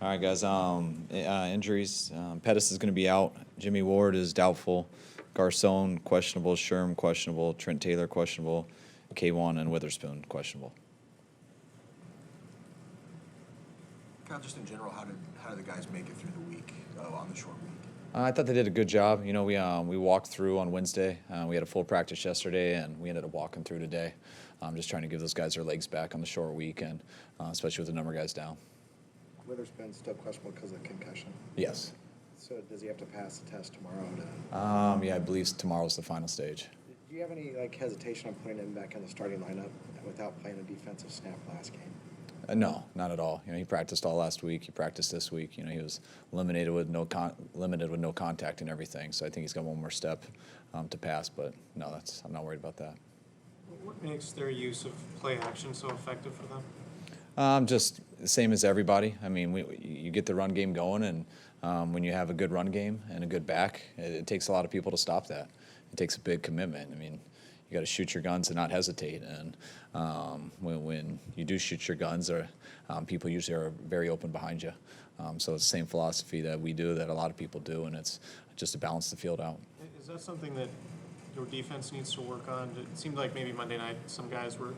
All right, guys. Injuries. Pettis is going to be out. Jimmy Ward is doubtful. Garcon questionable. Sherm questionable. Trent Taylor questionable. K1 and Witherspoon questionable. Kyle, just in general, how did the guys make it through the week on the short week? I thought they did a good job. You know, we walked through on Wednesday. We had a full practice yesterday, and we ended up walking through today. Just trying to give those guys their legs back on the short week, and especially with the number of guys down. Witherspoon's still questionable because of concussion. Yes. So does he have to pass the test tomorrow? Yeah, I believe tomorrow's the final stage. Do you have any hesitation on putting him back in the starting lineup without playing a defensive snap last game? No, not at all. You know, he practiced all last week. He practiced this week. You know, he was limited with no contact and everything. So I think he's got one more step to pass. But no, I'm not worried about that. What makes their use of play action so effective for them? Just the same as everybody. I mean, you get the run game going, and when you have a good run game and a good back, it takes a lot of people to stop that. It takes a big commitment. I mean, you got to shoot your guns and not hesitate. And when you do shoot your guns, people usually are very open behind you. So it's the same philosophy that we do, that a lot of people do, and it's just to balance the field out. Is that something that your defense needs to work on? It seemed like maybe Monday night some guys were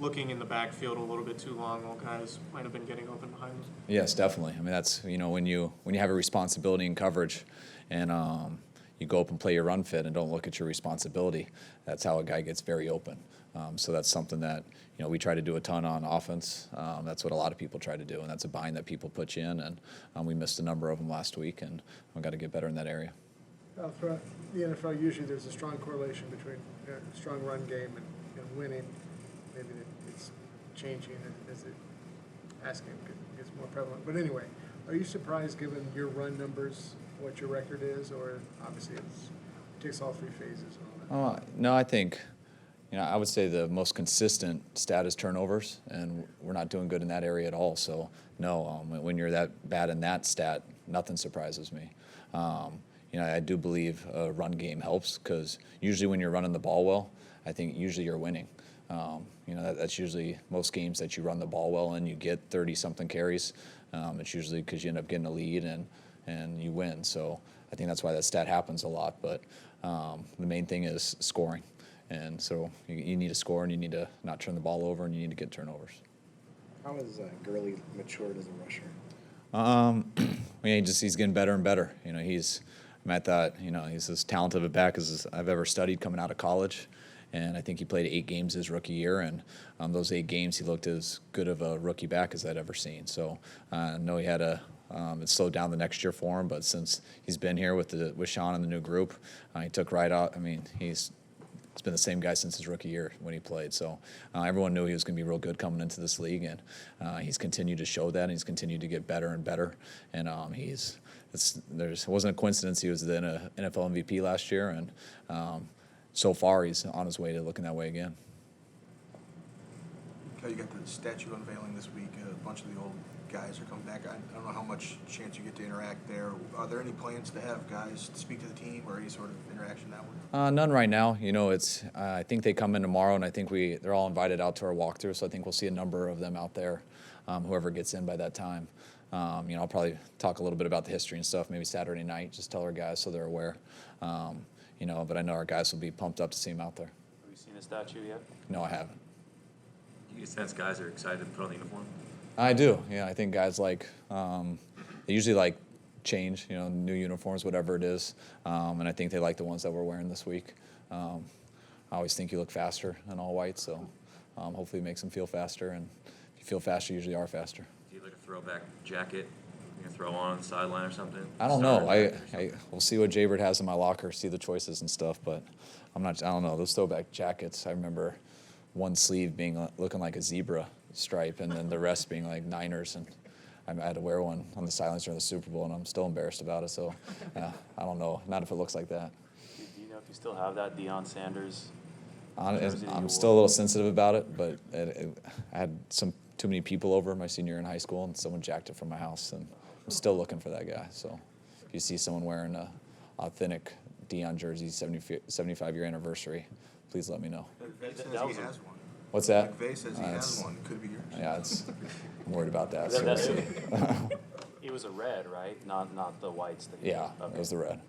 looking in the backfield a little bit too long while guys might have been getting open behind them. Yes, definitely. I mean, that's, you know, when you have a responsibility in coverage and you go up and play your run fit and don't look at your responsibility, that's how a guy gets very open. So that's something that, you know, we try to do a ton on offense. That's what a lot of people try to do, and that's a bind that people put you in, and we missed a number of them last week, and we've got to get better in that area. Throughout the NFL, usually there's a strong correlation between a strong run game and winning. Maybe it's changing as the passing game gets more prevalent. But anyway, are you surprised, given your run numbers, what your record is, or obviously it takes all three phases and all that? No, I think, you know, I would say the most consistent stat is turnovers, and we're not doing good in that area at all. So no, when you're that bad in that stat, nothing surprises me. You know, I do believe a run game helps, because usually when you're running the ball well, I think usually you're winning. You know, that's usually most games that you run the ball well and you get 30-something carries. It's usually because you end up getting a lead and you win. So I think that's why that stat happens a lot. But the main thing is scoring. And so you need to score, and you need to not turn the ball over, and you need to get turnovers. How has Gurley matured as a rusher? He's getting better and better. You know, I thought, you know, he's as talented a back as I've ever studied coming out of college. And I think he played 8 games his rookie year, and those 8 games he looked as good of a rookie back as I'd ever seen. So I know he had it slowed down the next year for him, but since he's been here with Sean and the new group, he took right out. I mean, it's been the same guy since his rookie year when he played. So everyone knew he was going to be real good coming into this league, and he's continued to show that, and he's continued to get better and better. And it wasn't a coincidence he was the NFL MVP last year, and so far he's on his way to looking that way again. Okay, you got the statue unveiling this week. A bunch of the old guys are coming back. I don't know how much chance you get to interact there. Are there any plans to have guys speak to the team, or any sort of interaction that way? None right now. You know, I think they come in tomorrow, and I think they're all invited out to our walkthrough. So I think we'll see a number of them out there, whoever gets in by that time. You know, I'll probably talk a little bit about the history and stuff, maybe Saturday night, just tell our guys so they're aware. You know, but I know our guys will be pumped up to see him out there. Have you seen the statue yet? No, I haven't. Do you sense guys are excited to put on the uniform? I do. Yeah, I think guys like they usually like change, you know, new uniforms, whatever it is, and I think they like the ones that we're wearing this week. I always think you look faster in all white, so hopefully it makes them feel faster, and if you feel faster, you usually are faster. Do you like a throwback jacket you can throw on the sideline or something? I don't know. We'll see what Jaybird has in my locker, see the choices and stuff, but I don't know. Those throwback jackets, I remember one sleeve being looking like a zebra stripe, and then the rest being like Niners, and I had to wear one on the sidelines during the Super Bowl, and I'm still embarrassed about it. So, I don't know. Not if it looks like that. Do you know if you still have that Deion Sanders? I'm still a little sensitive about it, but I had too many people over my senior year in high school, and someone jacked it from my house, and I'm still looking for that guy. So, if you see someone wearing a authentic Deion jersey, 75-year anniversary, please let me know. McVay says he has one. What's that? McVay says he has one. Could be yours. Yeah, I'm worried about that. So That- we'll see. was a red, right? Not the whites that you Yeah, okay. it was the red.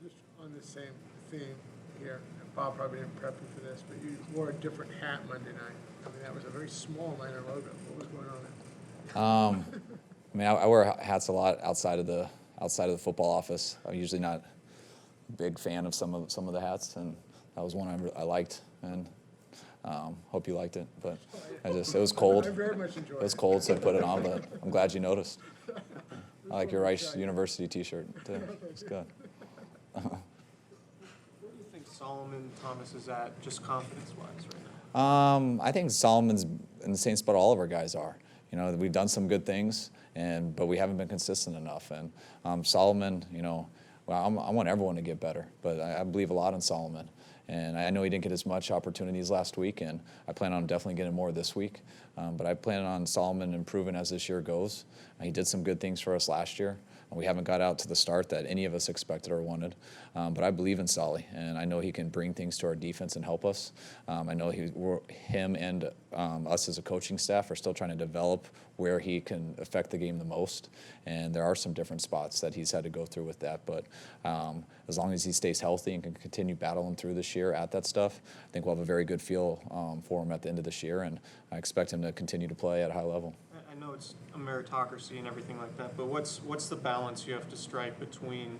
Just on the same theme here, and Bob probably didn't prep you for this, but you wore a different hat Monday night. I mean, that was a very small Niner logo. What was going on there? I mean, I wear hats a lot outside of the football office. I'm usually not a big fan of some of the hats, and that was one I liked, and hope you liked it. But it was cold. I very much enjoyed it. It was cold, so I put it on. But I'm glad you noticed. I like your Rice University T-shirt too. It's good. Where do you think Solomon Thomas is at, just confidence-wise, right now? I think Solomon's in the same spot all of our guys are. You know, we've done some good things, but we haven't been consistent enough. And Solomon, you know, well, I want everyone to get better, but I believe a lot in Solomon. And I know he didn't get as much opportunities last week, and I plan on definitely getting more this week. But I plan on Solomon improving as this year goes. He did some good things for us last year. We haven't got out to the start that any of us expected or wanted. But I believe in Solly, and I know he can bring things to our defense and help us. I know him and us as a coaching staff are still trying to develop where he can affect the game the most. And there are some different spots that he's had to go through with that. But as long as he stays healthy and can continue battling through this year at that stuff, I think we'll have a very good feel for him at the end of this year. And I expect him to continue to play at a high level. I know it's a meritocracy and everything like that, but what's the balance you have to strike between,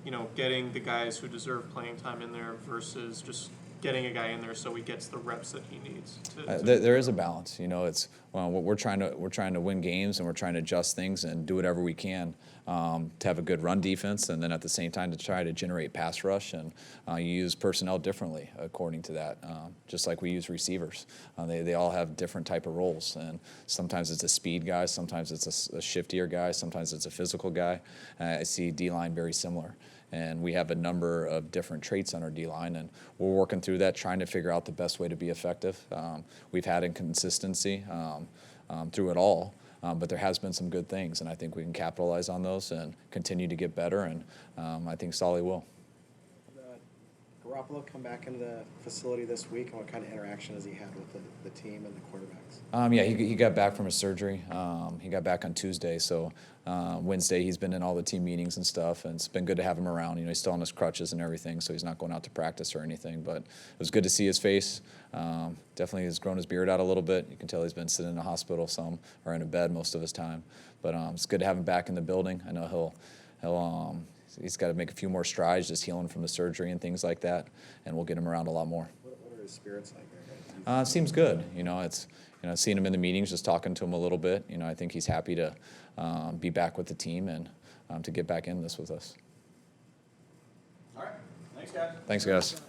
you know, getting the guys who deserve playing time in there versus just getting a guy in there so he gets the reps that he needs? There is a balance. You know, it's we're trying to win games, and we're trying to adjust things and do whatever we can to have a good run defense, and then at the same time to try to generate pass rush. And you use personnel differently according to that, just like we use receivers. They all have different type of roles, and sometimes it's a speed guy, sometimes it's a shiftier guy, sometimes it's a physical guy. I see D-line very similar. And we have a number of different traits on our D-line, and we're working through that, trying to figure out the best way to be effective. We've had inconsistency through it all, but there has been some good things, and I think we can capitalize on those and continue to get better, and I think Solly will. Garoppolo come back into the facility this week, and what kind of interaction has he had with the team and the quarterbacks? Yeah, he got back from his surgery. He got back on Tuesday, so Wednesday he's been in all the team meetings and stuff, and it's been good to have him around. You know, he's still on his crutches and everything, so he's not going out to practice or anything, but it was good to see his face. Definitely has grown his beard out a little bit. You can tell he's been sitting in a hospital some, or in a bed most of his time, but it's good to have him back in the building. I know he's got to make a few more strides, just healing from the surgery and things like that, and we'll get him around a lot more. What are his spirits like? It seems good. You know, seeing him in the meetings, just talking to him a little bit. You know, I think he's happy to be back with the team and to get back in this with us. All right. Thanks, guys. Thanks, guys.